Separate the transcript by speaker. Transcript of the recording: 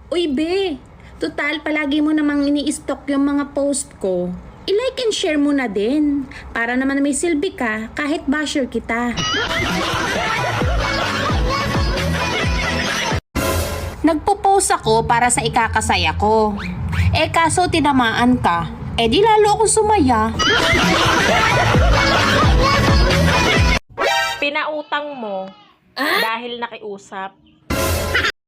Speaker 1: Uy, be. Total, palagi mo namang ini-stock yung mga post ko. I-like and share mo na din. Para naman may silbi ka kahit basher kita. Nagpo-post ako para sa ikakasaya ko. Kaso tinamaan ka. Di lalo akong sumaya.
Speaker 2: Pinautang mo dahil nakiusap.